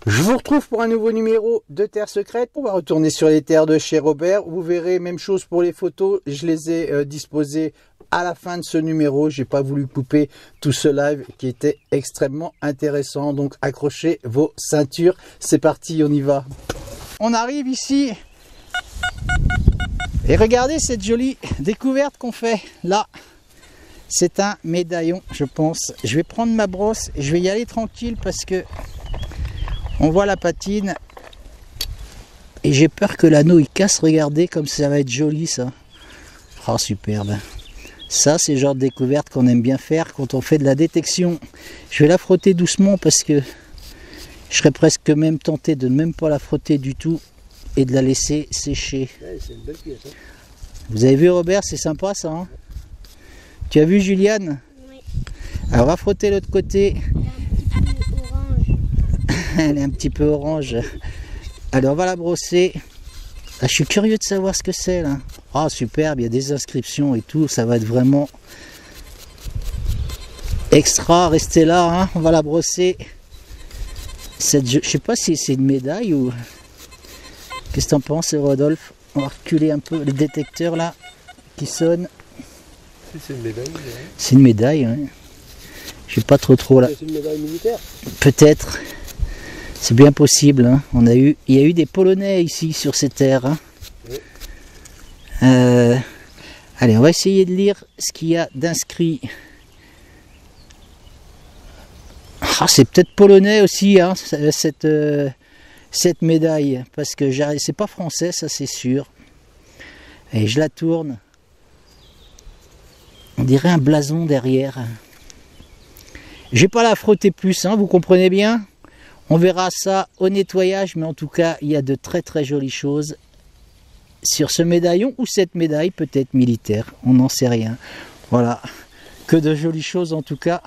Je vous retrouve pour un nouveau numéro de Terre Secrète. On va retourner sur les terres de chez Robert. Vous verrez, même chose pour les photos. Je les ai disposées à la fin de ce numéro. J'ai pas voulu couper tout ce live qui était extrêmement intéressant. Donc accrochez vos ceintures. C'est parti, on y va. On arrive ici. Et regardez cette jolie découverte qu'on fait là. C'est un médaillon, je pense. Je vais prendre ma brosse et je vais y aller tranquille parce que on voit la patine et j'ai peur que l'anneau il casse. Regardez comme ça va être joli ça. Oh superbe. Ça c'est le genre de découverte qu'on aime bien faire quand on fait de la détection. Je vais la frotter doucement parce que je serais presque même tenté de ne même pas la frotter du tout et de la laisser sécher. Ouais, c'est une belle pièce, hein. Vous avez vu Robert, c'est sympa ça hein. Tu as vu Juliane? Oui. Alors on va frotter l'autre côté. Elle est un petit peu orange. Allez, on va la brosser. Ah, je suis curieux de savoir ce que c'est là. Ah, oh, superbe, il y a des inscriptions et tout. Ça va être vraiment extra. Restez là, hein. On va la brosser. Je sais pas si c'est une médaille ou... Qu'est-ce que t'en penses, Rodolphe? On va reculer un peu le détecteur là qui sonne. C'est une médaille. C'est une médaille, ouais. Je sais pas trop là. C'est une médaille militaire. Peut-être. C'est bien possible. Hein. Il y a eu des Polonais ici sur ces terres. Hein. Oui. Allez, on va essayer de lire ce qu'il y a d'inscrit. Ah, c'est peut-être polonais aussi, hein, cette médaille, parce que c'est pas français, ça c'est sûr. Et je la tourne. On dirait un blason derrière. Je vais pas la frotter plus, hein, vous comprenez bien. On verra ça au nettoyage, mais en tout cas, il y a de très très jolies choses sur ce médaillon ou cette médaille, peut-être militaire, on n'en sait rien. Voilà, que de jolies choses en tout cas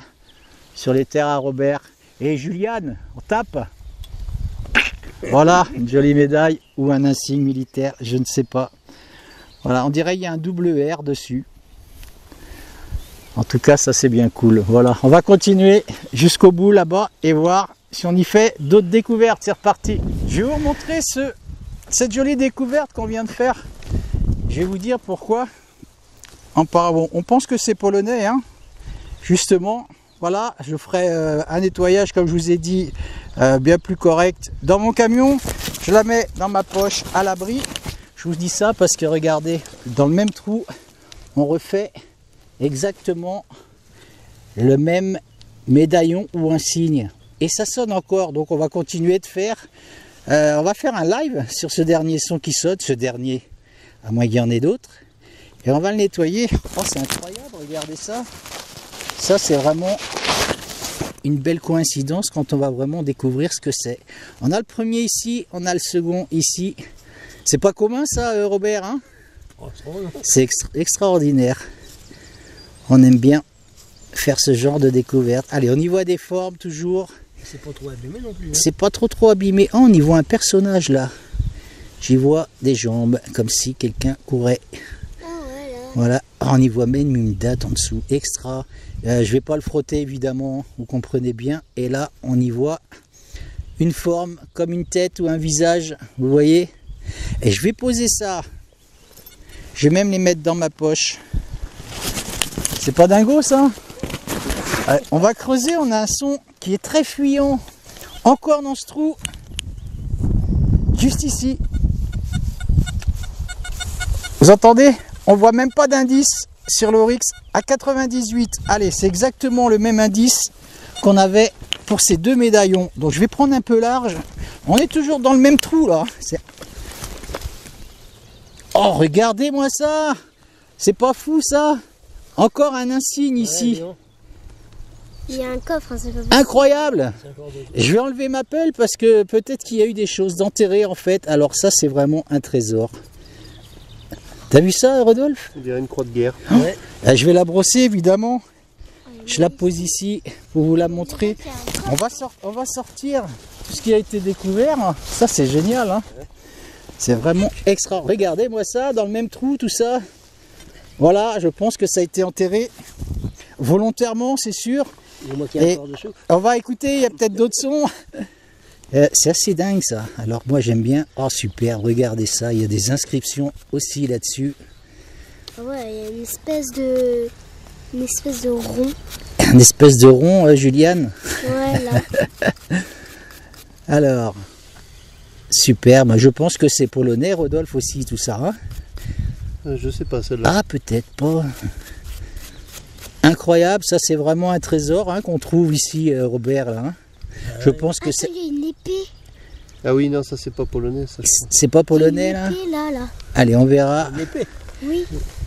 sur les terres à Robert. Et Juliane, on tape. Voilà, une jolie médaille ou un insigne militaire, je ne sais pas. Voilà, on dirait qu'il y a un double R dessus. En tout cas, ça c'est bien cool. Voilà, on va continuer jusqu'au bout là-bas et voir si on y fait d'autres découvertes. C'est reparti. Je vais vous montrer cette jolie découverte qu'on vient de faire. Je vais vous dire pourquoi. Bon, on pense que c'est polonais, hein. Justement, voilà, je ferai un nettoyage, comme je vous ai dit, bien plus correct dans mon camion. Je la mets dans ma poche à l'abri. Je vous dis ça parce que regardez, dans le même trou, on refait exactement le même médaillon ou insigne. Et ça sonne encore, donc on va continuer de faire. On va faire un live sur ce dernier son qui sonne, ce dernier, à moins qu'il y en ait d'autres. Et on va le nettoyer. Oh, c'est incroyable, regardez ça. Ça, c'est vraiment une belle coïncidence quand on va vraiment découvrir ce que c'est. On a le premier ici, on a le second ici. C'est pas commun ça, Robert, hein? C'est extraordinaire. On aime bien faire ce genre de découverte. Allez, on y voit des formes toujours. C'est pas trop abîmé non plus. Hein. C'est pas trop abîmé. Oh, on y voit un personnage là. J'y vois des jambes, comme si quelqu'un courait. Ah ouais, là. Voilà. Oh, on y voit même une date en dessous. Extra. Je vais pas le frotter évidemment, vous comprenez bien. Et là, on y voit une forme comme une tête ou un visage. Vous voyez? Et je vais poser ça. Je vais même les mettre dans ma poche. C'est pas dingo ça? Allez, on va creuser, on a un son qui est très fuyant. Encore dans ce trou. Juste ici. Vous entendez? On voit même pas d'indice sur l'Oryx à 98. Allez, c'est exactement le même indice qu'on avait pour ces deux médaillons. Donc je vais prendre un peu large. On est toujours dans le même trou là. Oh, regardez-moi ça! C'est pas fou ça? Encore un insigne ici. Ouais, il y a un coffre, hein, c'est pas possible. Incroyable! Je vais enlever ma pelle parce que peut-être qu'il y a eu des choses d'enterrées en fait. Alors ça, c'est vraiment un trésor. T'as vu ça, Rodolphe? On dirait une croix de guerre. Ouais. Je vais la brosser évidemment. Je la pose ici pour vous la montrer. On va sortir tout ce qui a été découvert. Ça, c'est génial. Hein. C'est vraiment extra. Regardez-moi ça, dans le même trou, tout ça. Voilà, je pense que ça a été enterré volontairement, c'est sûr. Et moi qui ai encore dessus. On va écouter, il y a peut-être d'autres sons. C'est assez dingue ça. Alors moi j'aime bien. Oh super, regardez ça. Il y a des inscriptions aussi là-dessus. Ah ouais, il y a une espèce de rond. Une espèce de rond, Juliane. Ouais, là. Alors, super. Moi je pense que c'est polonais, Rodolphe aussi, tout ça. Hein, Je sais pas celle-là. ah peut-être pas. Incroyable, ça c'est vraiment un trésor hein, qu'on trouve ici, Robert. Là, hein. Je pense que Attends, c'est. il y a une épée. Ah oui, non, ça c'est pas polonais. Ça, je crois. C'est pas polonais Il y a là. une épée là. Allez, on verra. Une épée. Oui.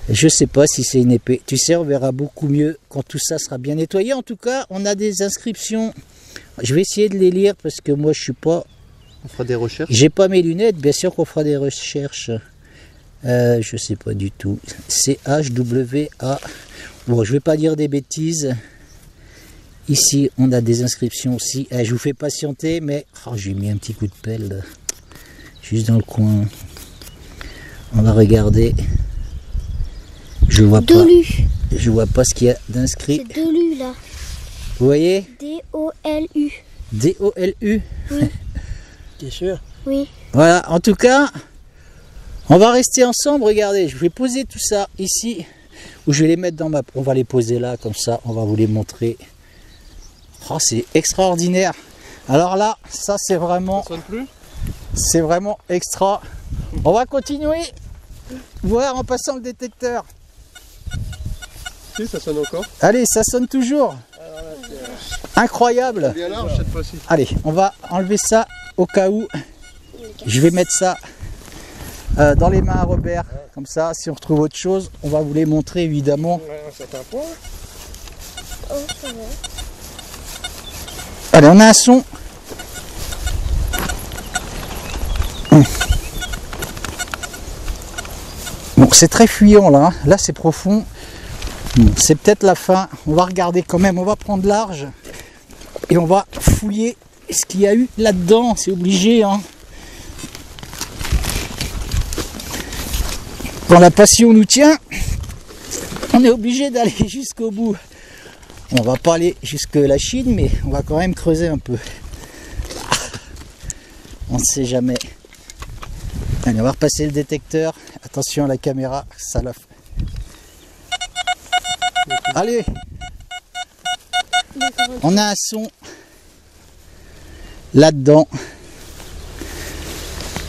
Je sais pas si c'est une épée. Tu sais, on verra beaucoup mieux quand tout ça sera bien nettoyé. En tout cas, on a des inscriptions. Je vais essayer de les lire parce que moi je suis pas. On fera des recherches. J'ai pas mes lunettes. Bien sûr qu'on fera des recherches. Je sais pas du tout. CHWA. Bon, je vais pas dire des bêtises. Ici, on a des inscriptions aussi. Je vous fais patienter, mais oh, j'ai mis un petit coup de pelle là, juste dans le coin. On va regarder. Je vois pas. Dolu. Je vois pas ce qu'il y a d'inscrit. C'est Dolu là. Vous voyez? D-O-L-U. D-O-L-U. T'es sûr? Oui. Voilà, en tout cas, on va rester ensemble. Regardez, je vais poser tout ça ici, ou je vais les mettre dans ma... On va les poser là, comme ça, on va vous les montrer. Oh, c'est extraordinaire. Alors là, ça c'est vraiment... Ça sonne plus? C'est vraiment extra. On va continuer, voir en passant le détecteur. Si, ça sonne encore. Allez, ça sonne toujours. Incroyable. Bien large cette fois-ci. Allez, on va enlever ça au cas où. Je vais mettre ça dans les mains à Robert. Comme ça, si on retrouve autre chose, on va vous les montrer évidemment. Un certain point. Oh, ça va. Allez, on a un son. Bon, c'est très fuyant là. Là, c'est profond. C'est peut-être la fin. On va regarder quand même. On va prendre large. Et on va fouiller ce qu'il y a eu là-dedans. C'est obligé. Hein. Quand la passion nous tient, on est obligé d'aller jusqu'au bout. On va pas aller jusque la Chine, mais on va quand même creuser un peu. On ne sait jamais. Allez, on va repasser le détecteur. Attention à la caméra, ça la fait. Allez, on a un son là-dedans.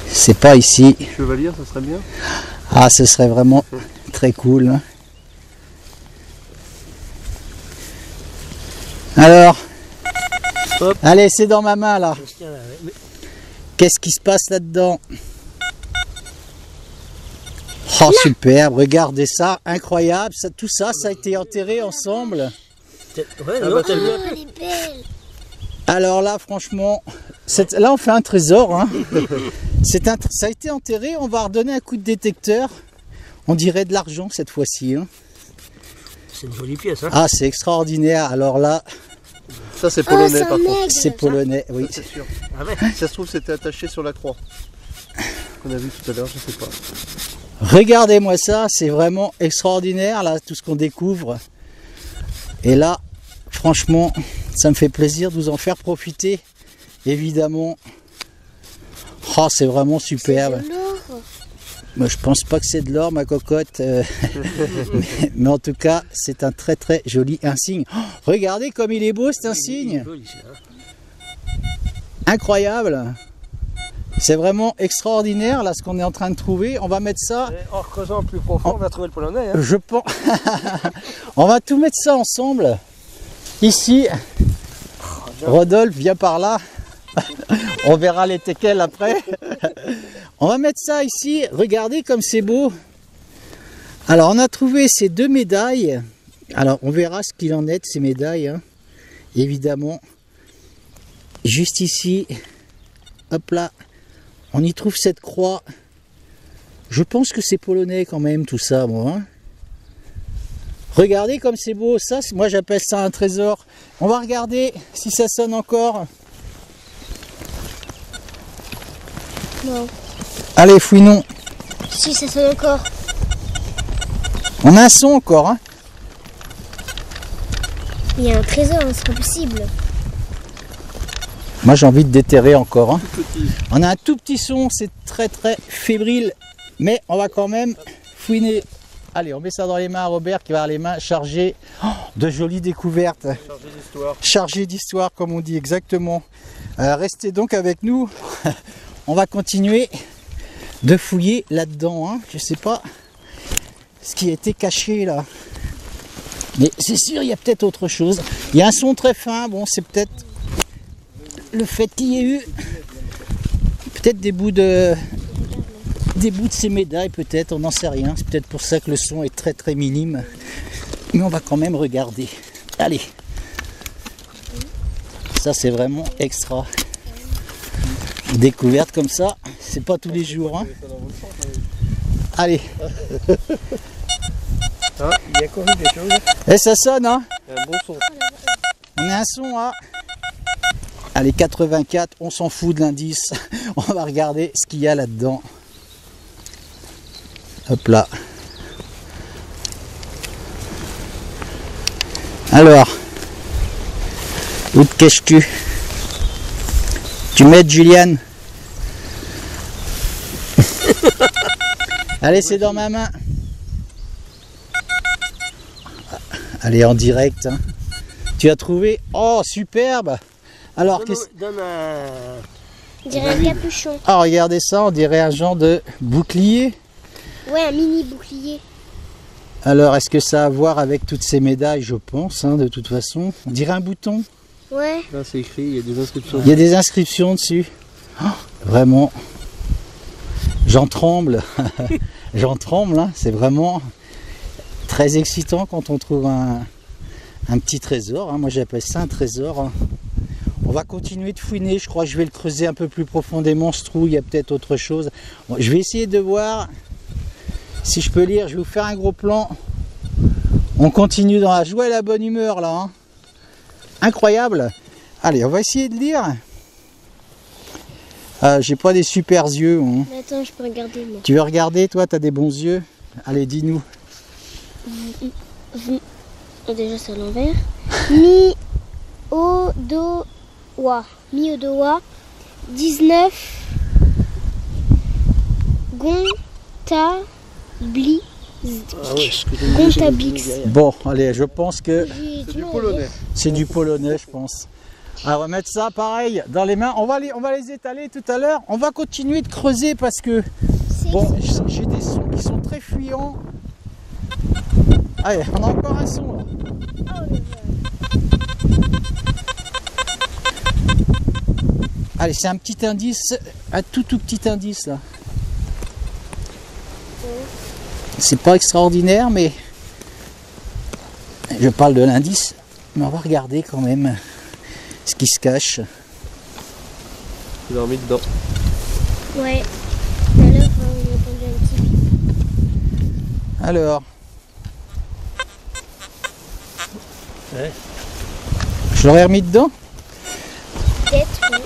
C'est pas ici. Chevalier, ça serait bien. Ah, ce serait vraiment très cool. Hein. Alors, hop. Allez, c'est dans ma main là. Qu'est-ce qui se passe là-dedans? Oh, superbe, regardez ça, incroyable. Ça, tout ça, ça a été enterré ensemble. Ouais, Oh, non, elle est belle. Alors là, franchement, là on fait un trésor. Hein. Ça a été enterré, on va redonner un coup de détecteur. On dirait de l'argent cette fois-ci. Hein. C'est une jolie pièce, hein. Ah, c'est extraordinaire. Alors là, ça c'est polonais Oh, par contre. maigre, c'est ça. polonais, oui. C'est sûr. Ah ouais. Si ça se trouve c'était attaché sur la croix. Qu'on a vu tout à l'heure, je sais pas. Regardez-moi ça, c'est vraiment extraordinaire là, tout ce qu'on découvre. Et là, franchement, ça me fait plaisir de vous en faire profiter, évidemment. Oh, c'est vraiment superbe. C'est de l'or. Moi, je pense pas que c'est de l'or, ma cocotte. Mais en tout cas, c'est un très très joli insigne. Oh, regardez comme il est beau cet insigne. Joli, celui-là. Incroyable. C'est vraiment extraordinaire là ce qu'on est en train de trouver. On va mettre ça. Et en creusant plus profond, on va trouver le polonais, hein. Je pense. On va tout mettre ça ensemble. Ici, Rodolphe, viens par là. On verra les teckels après. On va mettre ça ici. Regardez comme c'est beau. Alors, on a trouvé ces deux médailles. Alors, on verra ce qu'il en est de ces médailles. Hein. Évidemment. Juste ici. Hop là. On y trouve cette croix. Je pense que c'est polonais quand même tout ça, moi. Hein. Regardez comme c'est beau. Ça, moi j'appelle ça un trésor. On va regarder si ça sonne encore. Non. Allez, fouinons. Si, ça sonne encore. On a un son encore. Hein. Il y a un trésor, c'est pas possible. Moi j'ai envie de déterrer encore. Hein. Tout petit. On a un tout petit son, c'est très très fébrile, mais on va quand même fouiner. Allez, on met ça dans les mains à Robert qui va avoir les mains chargées de jolies découvertes. Chargé d'histoire. Chargées d'histoire comme on dit exactement. Restez donc avec nous. On va continuer de fouiller là-dedans. Hein. Je sais pas ce qui a été caché là. Mais c'est sûr, il y a peut-être autre chose. Il y a un son très fin. Bon, c'est peut-être le fait qu'il y ait eu peut-être des bouts de ces médailles, peut-être, on n'en sait rien. C'est peut-être pour ça que le son est très très minime. Mais on va quand même regarder. Allez. Ça c'est vraiment extra. Découverte comme ça, c'est pas tous les jours. Hein. Allez. Ah, il y a encore eu des choses. Et ça sonne, hein. Un bon son. On a un son à... Allez, 84, on s'en fout de l'indice. On va regarder ce qu'il y a là-dedans. Hop là. Alors, où te caches-tu? Tu m'aides, Juliane? Allez, c'est dans ma main. Allez, en direct. Hein. Tu as trouvé? Oh, superbe! Alors, On dirait un capuchon. Ah, regardez ça, on dirait un genre de bouclier. Ouais, un mini bouclier. Alors, est-ce que ça a à voir avec toutes ces médailles? Je pense, hein, de toute façon. On dirait un bouton. Ouais. Là, c'est écrit, il y a des inscriptions. Il y a des inscriptions dessus. Oh, vraiment, j'en tremble. J'en tremble, hein. C'est vraiment très excitant quand on trouve un petit trésor. Hein. Moi, j'appelle ça un trésor. Hein. On va continuer de fouiner. Je crois que je vais le creuser un peu plus profondément, ce trou. Il y a peut-être autre chose. Bon, je vais essayer de voir si je peux lire. Je vais vous faire un gros plan. On continue dans la joie et la bonne humeur, là. Hein. Incroyable. Allez, on va essayer de lire. J'ai pas des super yeux. Hein. Mais attends, je peux regarder, moi. Tu veux regarder, toi? T'as des bons yeux? Allez, dis-nous. Oh, déjà, c'est à l'envers. Mi-o-do-wa. Mi-o-do-wa. 19. Gontabli. Ah ouais, Gontablix. Bon, allez, je pense que c'est du polonais. c'est du polonais, je pense. Alors, on va mettre ça pareil dans les mains. On va les étaler tout à l'heure. On va continuer de creuser parce que bon, j'ai des sons qui sont très fuyants. Allez, on a encore un son là. Allez, c'est un petit indice, un tout petit indice là. C'est pas extraordinaire, mais je parle de l'indice, mais on va regarder quand même ce qui se cache. Il a mis dedans. Ouais. Tout à l'heure, on a entendu un petit bip. Alors, Ouais. je l'aurais remis dedans. Peut-être, oui.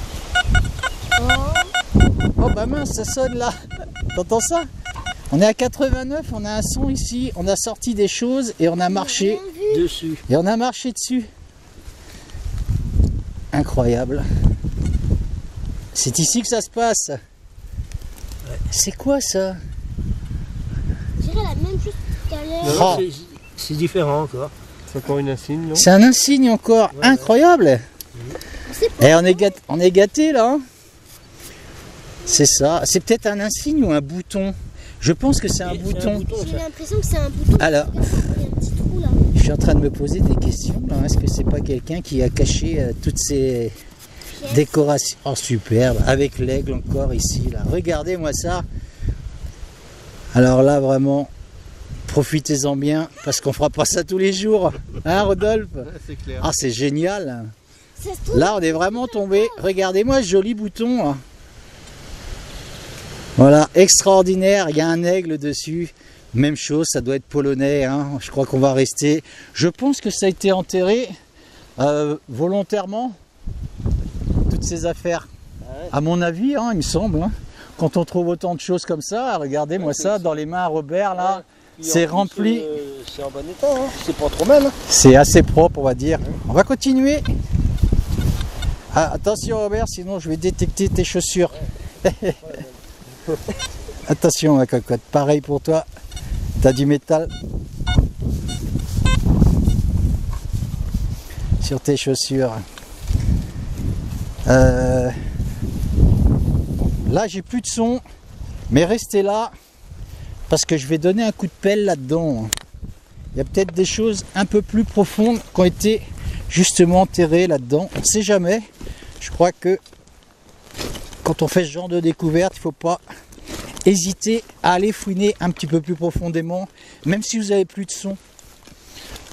Oh. Oh bah mince, ça sonne là. T'entends ça? On est à 89, on a un son ici, on a sorti des choses et on a marché Bien vu. Dessus. et on a marché dessus. Incroyable. C'est ici que ça se passe. C'est quoi ça? Je dirais la même chose tout à l'heure. Oh. C'est différent encore. C'est encore une insigne, non? C'est un insigne encore, incroyable. C'est pas Et on est gâté là. Hein. C'est ça. C'est peut-être un insigne ou un bouton. Je pense que c'est un bouton. J'ai l'impression que c'est un bouton. Alors, Il y a un petit trou là. je suis en train de me poser des questions. là. Est-ce que c'est pas quelqu'un qui a caché toutes ces décorations? Oh superbe, avec l'aigle encore ici là. Regardez-moi ça. Alors là vraiment, profitez-en bien parce qu'on fera pas ça tous les jours. Hein Rodolphe? Ouais, c'est clair. Ah c'est génial. Ça se trouve, Là on est vraiment tombé. Regardez-moi ce joli bouton. Là. Voilà, extraordinaire. Il y a un aigle dessus. Même chose, ça doit être polonais. Hein. Je crois qu'on va rester. Je pense que ça a été enterré volontairement. Toutes ces affaires. À mon avis, hein, il me semble. Hein. Quand on trouve autant de choses comme ça, regardez-moi ça dans les mains à Robert là. C'est rempli. C'est en bon état, hein. C'est pas trop mal. Hein. C'est assez propre, on va dire. On va continuer. Ah, attention Robert, sinon je vais détecter tes chaussures. Attention ma cocotte, pareil pour toi, t'as du métal sur tes chaussures. Là j'ai plus de son, mais restez là parce que je vais donner un coup de pelle là-dedans. Il y a peut-être des choses un peu plus profondes qui ont été justement enterrées là-dedans, on ne sait jamais. Je crois que quand on fait ce genre de découverte, il ne faut pas hésiter à aller fouiner un petit peu plus profondément, même si vous n'avez plus de son.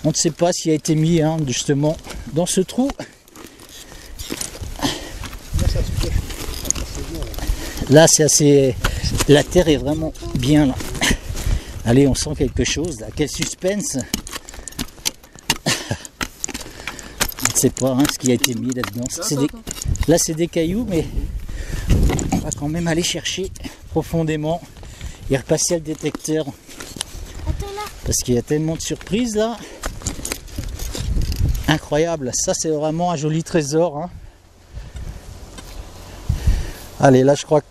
On ne sait pas s'il a été mis justement dans ce trou. Là c'est assez... La terre est vraiment bien là. Allez, on sent quelque chose là. Quel suspense. On ne sait pas ce qui a été mis là-dedans. Là c'est des cailloux, mais on va quand même aller chercher profondément et repasser le détecteur. Parce qu'il y a tellement de surprises là. Incroyable, ça c'est vraiment un joli trésor. Allez, là je crois que...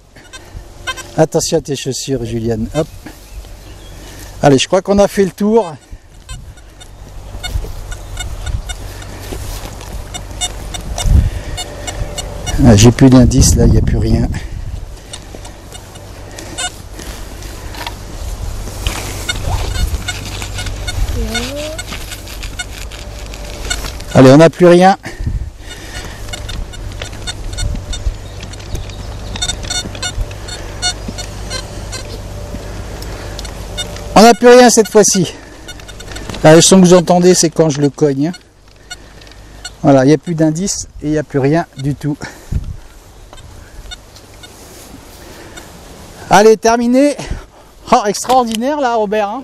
Attention à tes chaussures Juliane, hop. Allez, je crois qu'on a fait le tour. Ah, j'ai plus d'indices là, il n'y a plus rien. Allez, on n'a plus rien. On n'a plus rien cette fois-ci. Le son que vous entendez, c'est quand je le cogne. Voilà, il n'y a plus d'indices et il n'y a plus rien du tout. Allez, terminé. Oh, extraordinaire là, Robert.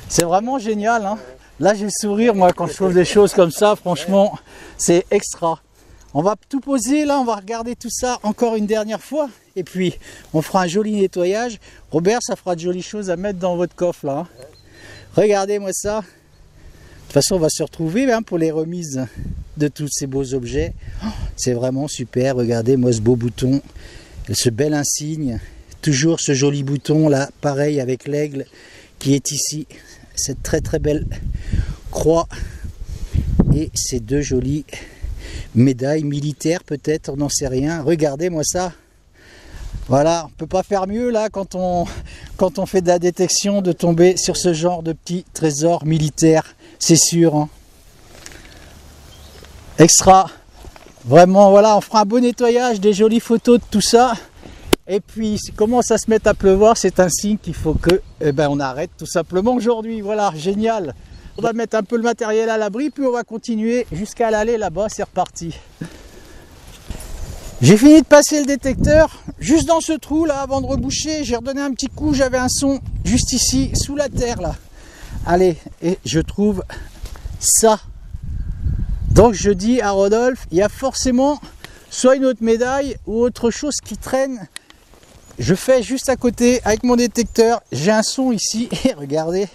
C'est vraiment génial. Là, j'ai le sourire, moi, quand je trouve des choses comme ça. Franchement, c'est extra. On va tout poser, là, on va regarder tout ça encore une dernière fois. Et puis, on fera un joli nettoyage. Robert, ça fera de jolies choses à mettre dans votre coffre, là. Regardez-moi ça. De toute façon, on va se retrouver pour les remises de tous ces beaux objets. Oh, c'est vraiment super. Regardez-moi ce beau bouton, ce bel insigne. Toujours ce joli bouton, là, pareil avec l'aigle qui est ici. Cette très très belle croix. Et ces deux jolies médailles militaires, peut-être, on n'en sait rien. Regardez-moi ça. Voilà, on ne peut pas faire mieux là quand on fait de la détection de tomber sur ce genre de petits trésors militaires, c'est sûr. Extra. Vraiment, voilà, on fera un beau nettoyage, des jolies photos de tout ça. Et puis, si commence à se mettre à pleuvoir, c'est un signe qu'il faut que on arrête tout simplement aujourd'hui. Voilà, génial. On va mettre un peu le matériel à l'abri, puis on va continuer jusqu'à l'allée là-bas, c'est reparti. J'ai fini de passer le détecteur, juste dans ce trou là, avant de reboucher, j'ai redonné un petit coup, j'avais un son juste ici, sous la terre là. Allez, et je trouve ça. Donc je dis à Rodolphe, il y a forcément soit une autre médaille ou autre chose qui traîne. Je fais juste à côté avec mon détecteur, j'ai un son ici, et regardez.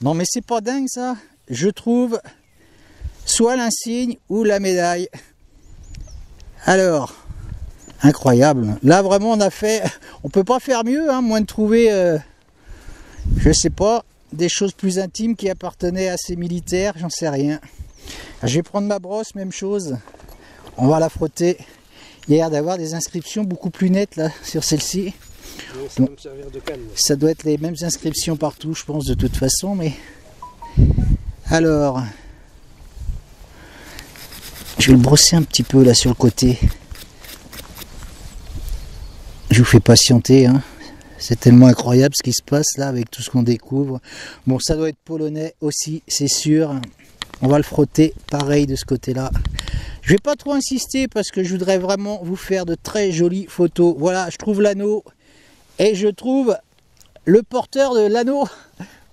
Non mais c'est pas dingue ça, je trouve soit l'insigne ou la médaille. Alors, incroyable. Là vraiment on a fait, on peut pas faire mieux, moins de trouver, je sais pas, des choses plus intimes qui appartenaient à ces militaires, j'en sais rien. Je vais prendre ma brosse, même chose, on va la frotter. Il y a l'air d'avoir des inscriptions beaucoup plus nettes là sur celle-ci. Ça va me servir de canne. Ça doit être les mêmes inscriptions partout, je pense, de toute façon, mais... Alors... Je vais le brosser un petit peu là sur le côté. Je vous fais patienter, C'est tellement incroyable ce qui se passe là avec tout ce qu'on découvre. Bon, ça doit être polonais aussi, c'est sûr. On va le frotter pareil de ce côté-là. Je vais pas trop insister parce que je voudrais vraiment vous faire de très jolies photos. Voilà, je trouve l'anneau et je trouve le porteur de l'anneau.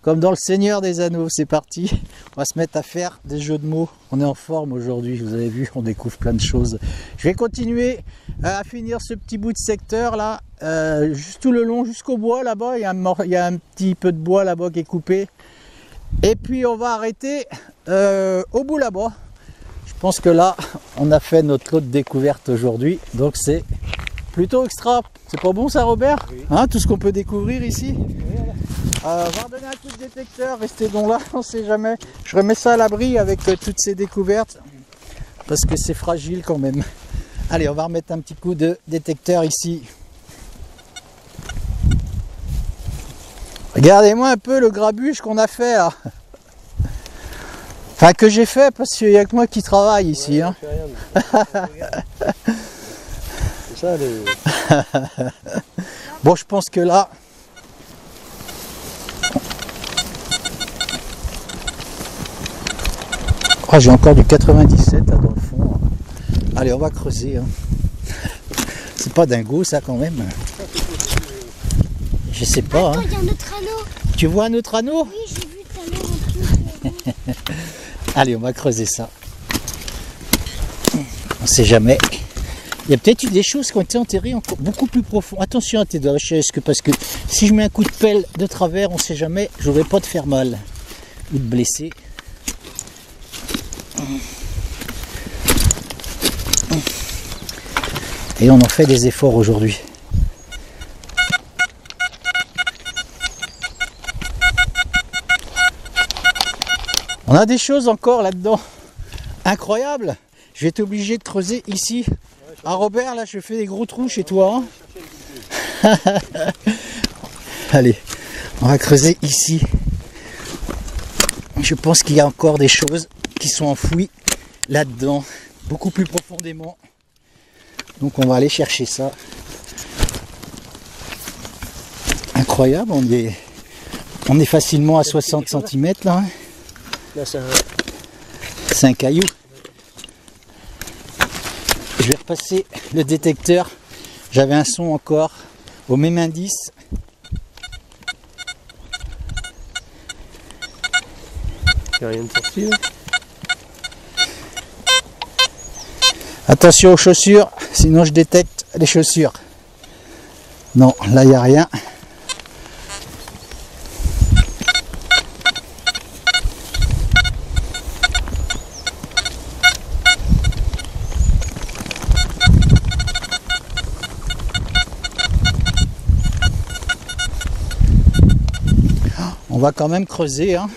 Comme dans le Seigneur des Anneaux, c'est parti. On va se mettre à faire des jeux de mots. On est en forme aujourd'hui, vous avez vu, on découvre plein de choses. Je vais continuer à finir ce petit bout de secteur là, juste tout le long, jusqu'au bois là-bas. Il y a un petit peu de bois là-bas qui est coupé. Et puis on va arrêter au bout là-bas. Je pense que là, on a fait notre lot de découverte aujourd'hui. Donc c'est plutôt extra. C'est pas bon ça, Robert? Oui. Hein, tout ce qu'on peut découvrir ici. On va redonner un coup de détecteur. Restez donc là, on sait jamais. Je remets ça à l'abri avec toutes ces découvertes. Parce que c'est fragile quand même. Allez, on va remettre un petit coup de détecteur ici. Regardez-moi un peu le grabuge qu'on a fait là. Enfin que j'ai fait parce qu'il n'y a que moi qui travaille ici. Ouais, Hein. C'est ça le... Bon, je pense que là... Oh, j'ai encore du 97 là dans le fond. Allez, on va creuser. Hein. C'est pas dingo ça quand même. Je sais pas. Attends, Hein. il y a un autre anneau. Tu vois un autre anneau? Oui, j'ai vu tout à l'heure en plus. Allez, on va creuser ça. On sait jamais. Il y a peut-être eu des choses qui ont été enterrées encore beaucoup plus profond. Attention à tes doigts, parce que si je mets un coup de pelle de travers, on sait jamais, je n'aurais pas de faire mal ou de blesser. Et on en fait des efforts aujourd'hui. On a des choses encore là-dedans incroyables. Je vais être obligé de creuser ici. Ah Robert, là je fais des gros trous chez toi. Hein. Allez, on va creuser ici. Je pense qu'il y a encore des choses qui sont enfouies là-dedans, beaucoup plus profondément. Donc on va aller chercher ça. Incroyable, on est facilement à 60 cm là. Hein. Là, C'est un caillou. Je vais repasser le détecteur. J'avais un son encore au même indice. il n'y a rien de sorti là. Attention aux chaussures, sinon je détecte les chaussures. Non, là il n'y a rien. On va quand même creuser. Hein.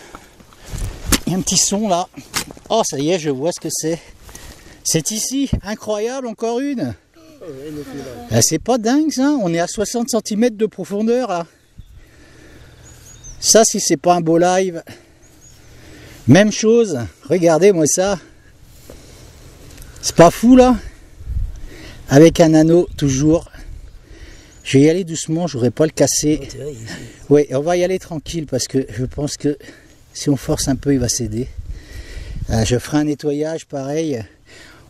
Il y a un petit son là. Oh, ça y est, je vois ce que c'est. C'est ici, incroyable, encore une. C'est pas dingue ça, on est à 60 cm de profondeur là. Ça, si c'est pas un beau live. Même chose, regardez-moi ça. C'est pas fou là. Avec un anneau toujours. Je vais y aller doucement, je voudrais pas le casser. Oui, on va y aller tranquille parce que je pense que si on force un peu, il va céder. Je ferai un nettoyage pareil.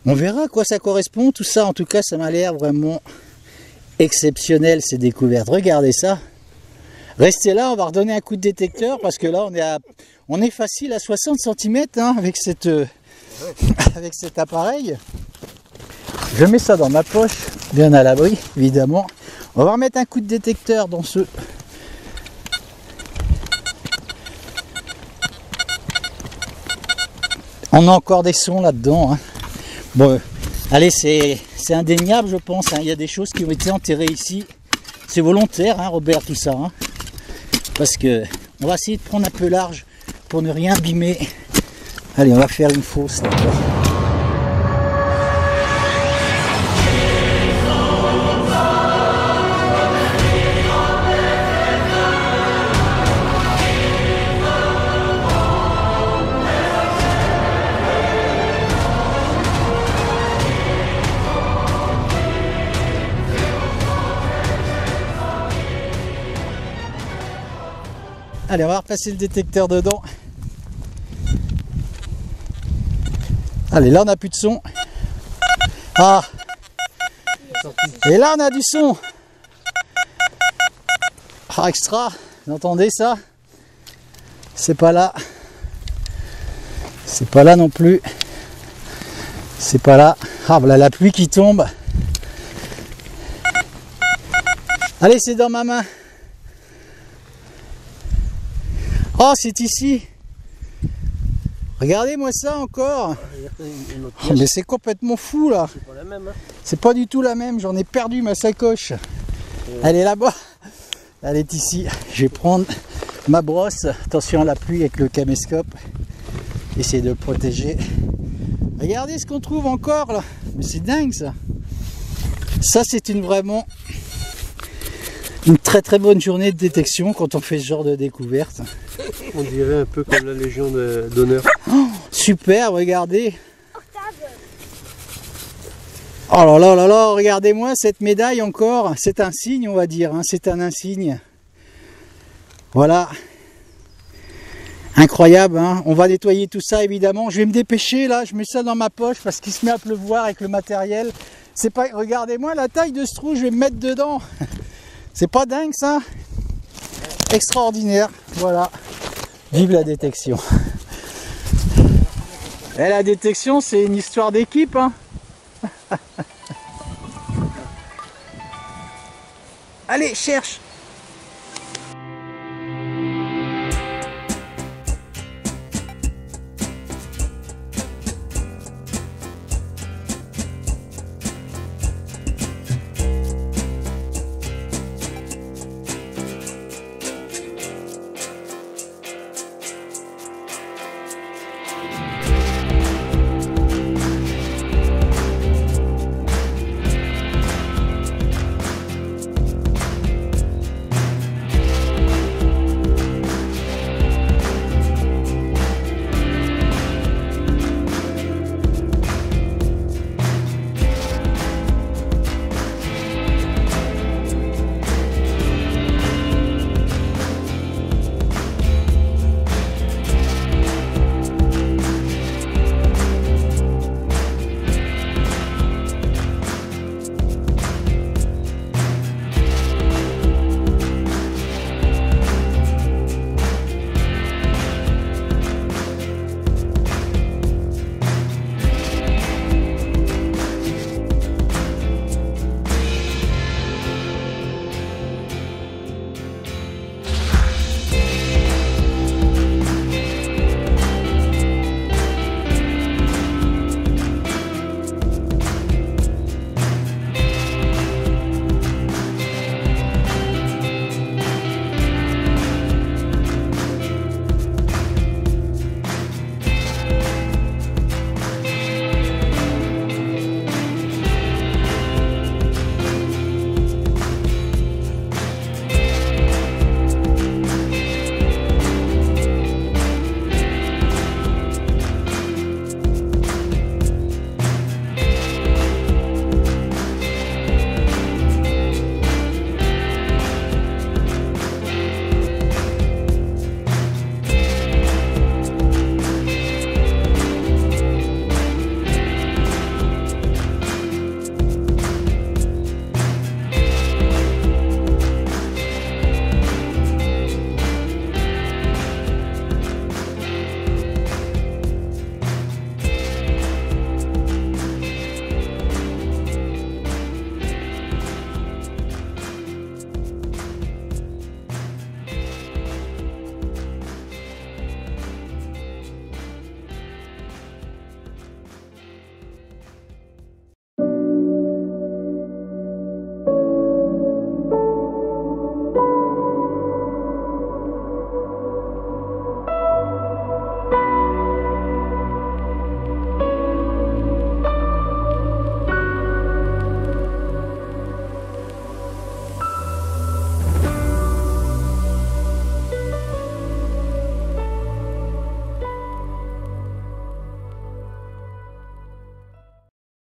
On verra à quoi ça correspond, tout ça. En tout cas, ça m'a l'air vraiment exceptionnel ces découvertes. Regardez ça. Restez là, on va redonner un coup de détecteur parce que là, on est facile à 60 cm hein, avec cet appareil. Je mets ça dans ma poche, bien à l'abri, évidemment. On va remettre un coup de détecteur dans ce... On a encore des sons là-dedans. Hein. Bon, allez, c'est indéniable, je pense. Hein. Il y a des choses qui ont été enterrées ici. C'est volontaire, hein, Robert, tout ça. Hein. Parce que on va essayer de prendre un peu large pour ne rien abîmer. Allez, on va faire une fosse. Allez, on va repasser le détecteur dedans. Allez, là on n'a plus de son. Ah! Et là on a du son. Ah, extra. Vous entendez ça? C'est pas là. C'est pas là non plus. C'est pas là. Ah, voilà la pluie qui tombe. Allez, c'est dans ma main. Oh, c'est ici. Regardez-moi ça encore. Une autre Oh, pièce, mais c'est complètement fou là. c'est pas la même. Hein. C'est pas du tout la même. J'en ai perdu ma sacoche. Elle est là-bas. Elle est ici. Je vais prendre ma brosse. Attention à la pluie avec le caméscope. Essayer de le protéger. Regardez ce qu'on trouve encore là. Mais c'est dingue ça. Ça c'est vraiment une très très bonne journée de détection quand on fait ce genre de découverte. On dirait un peu comme la Légion d'honneur. Oh, super, regardez. Oh là là là là, regardez-moi cette médaille encore. C'est un signe, on va dire. Hein. C'est un insigne. Voilà. Incroyable, hein. On va nettoyer tout ça évidemment. Je vais me dépêcher là, je mets ça dans ma poche parce qu'il se met à pleuvoir avec le matériel. C'est pas. Regardez-moi la taille de ce trou, je vais me mettre dedans. C'est pas dingue ça? Extraordinaire. Voilà. Vive la détection. Et la détection, c'est une histoire d'équipe, hein. Allez, cherche.